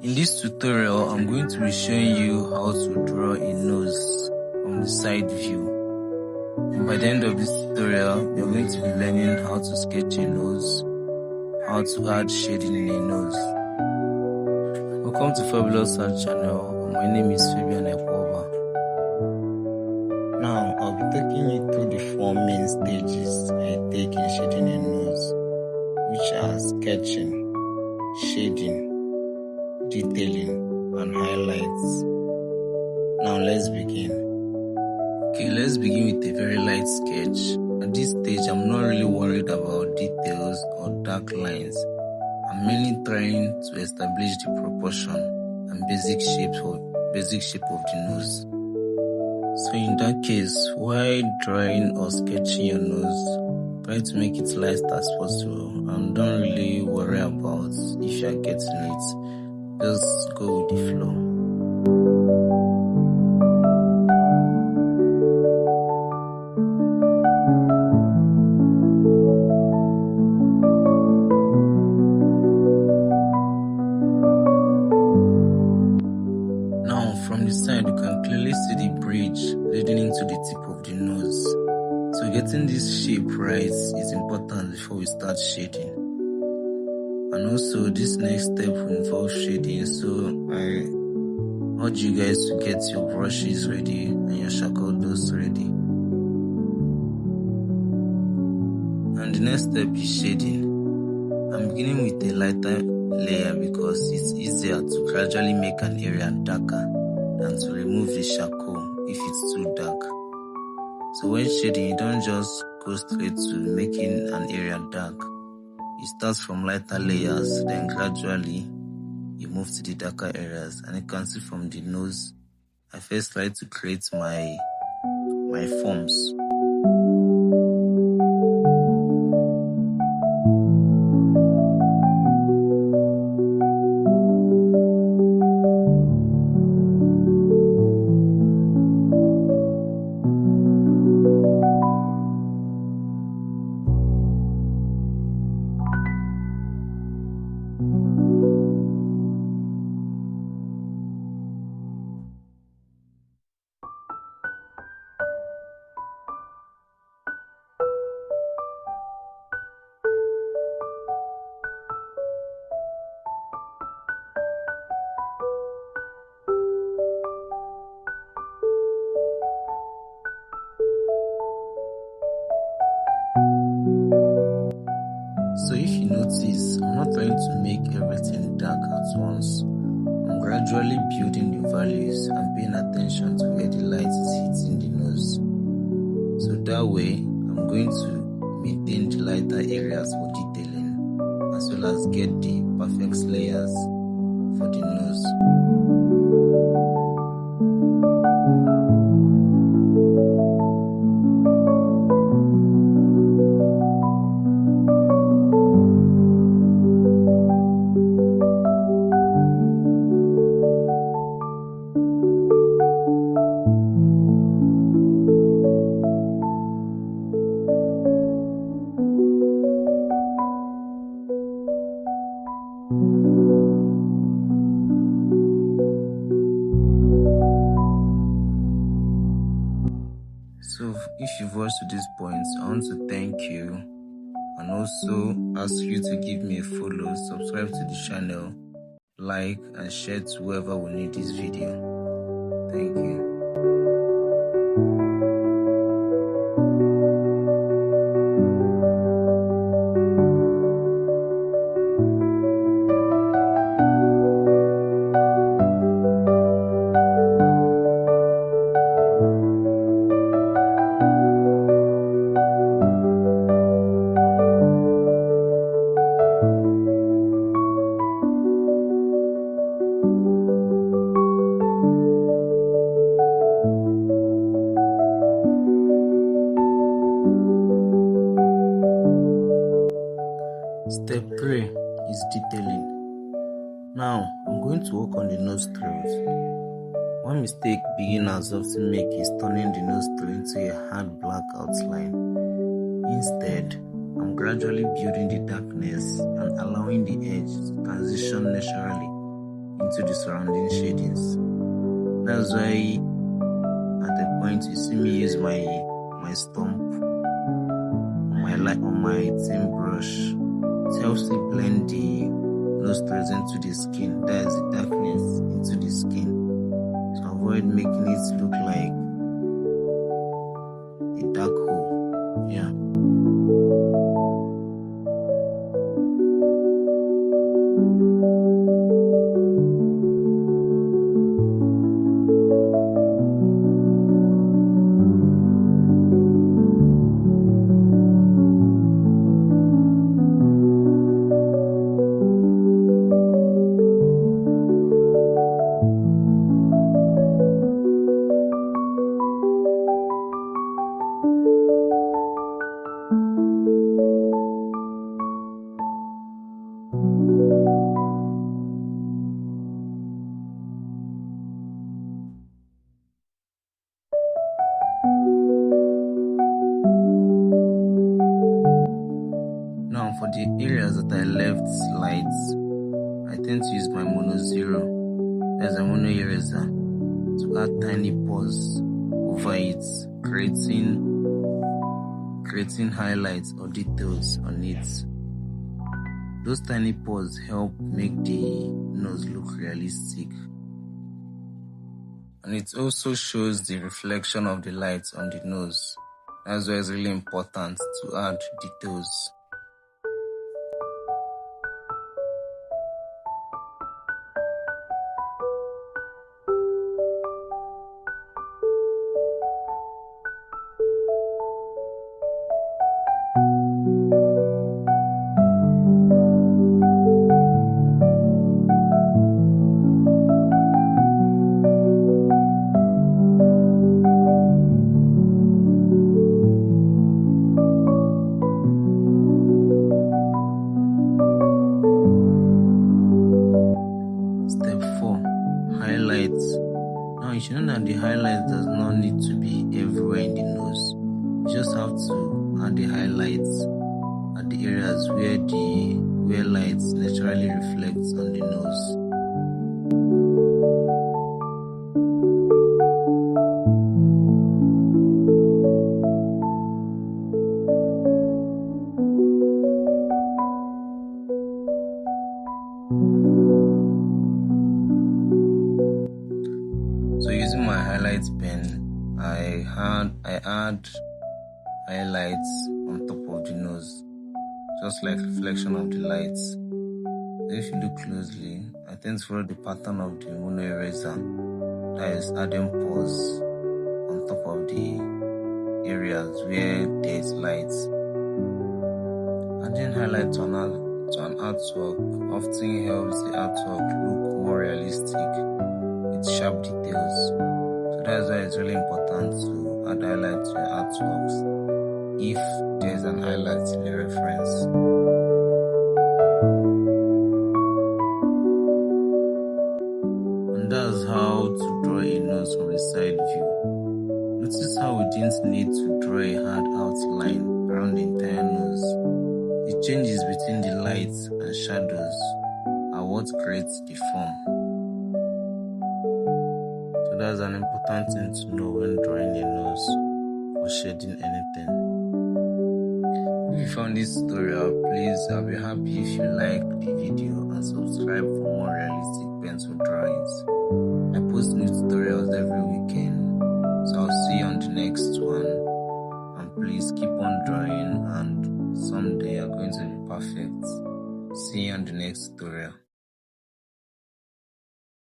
In this tutorial, I'm going to be showing you how to draw a nose from the side view. And by the end of this tutorial, you're going to be learning how to sketch a nose, how to add shading in a nose. Welcome to Fabulous Art Channel. My name is Fabian Ekwoba. Now, I'll be taking you through the 4 main stages I take in shading a nose, which are sketching, shading, detailing, and highlights. Now, let's begin. Okay, let's begin with a very light sketch. At this stage, I'm not really worried about details or dark lines. I'm mainly trying to establish the proportion and basic shape of the nose. So in that case, while drawing or sketching your nose, try to make it light as possible and don't really worry about if you are getting it. Just go with the flow. From the side, you can clearly see the bridge leading into the tip of the nose. So getting this shape right is important before we start shading. And also this next step will involve shading, so I urge you guys to get your brushes ready and your charcoal dust ready. And the next step is shading. I'm beginning with a lighter layer because it's easier to gradually make an area darker than to remove the charcoal if it's too dark. So when shading, you don't just go straight to making an area dark. You start from lighter layers, then gradually you move to the darker areas. And you can see from the nose, I first try to create my forms. So if you notice, I'm not trying to make everything dark at once. I'm gradually building the values and paying attention to where the light is hitting the nose. So that way, I'm going to maintain the lighter areas for detailing, as well as get the perfect layers for the nose. So if you've watched to this point, I want to thank you and also ask you to give me a follow, subscribe to the channel, like and share to whoever will need this video. Thank you. Step 3 is detailing. Now, I'm going to work on the nose thread. One mistake beginners often make is turning the nose thread into a hard black outline. Instead, I'm gradually building the darkness and allowing the edge to transition naturally into the surrounding shadings. That's why at a point you see me use my stump on my thin brush. It helps me blend the nose threads into the skin. That is the darkness into the skin, to avoid making it look like a dark hole. Yeah. Now for the areas that I left light, I tend to use my mono zero as a mono eraser to add tiny pores over it, creating highlights or details on it. Those tiny pores help make the nose look realistic, and it also shows the reflection of the light on the nose. That's why it's really important to add details. Step 4. Highlights. Now you should know that the highlights does not need to be everywhere in the nose. You just have to add the highlights at the areas where lights naturally reflects on the nose. So using my highlight pen, I add highlights on top of the nose, just like reflection of the lights. So if you look closely, I tend to follow the pattern of the mono eraser, that is adding pores on top of the areas where there is lights. Adding highlight to an artwork often helps the artwork look more realistic with sharp details. So that's why it's really important to add highlight to your artworks if there's an highlight in the reference. And that's how to draw a nose from the side view. Notice how we didn't need to draw a hard outline around the entire nose. The changes between the lights and shadows are what creates the form. So that's an important thing to know when drawing a nose or shading anything. If you found this tutorial, please, I'll be happy if you like the video and subscribe for more realistic pencil drawings. I post new tutorials every weekend, so I'll see you on the next one. And please keep on drawing, and someday you're going to be perfect. See you on the next tutorial.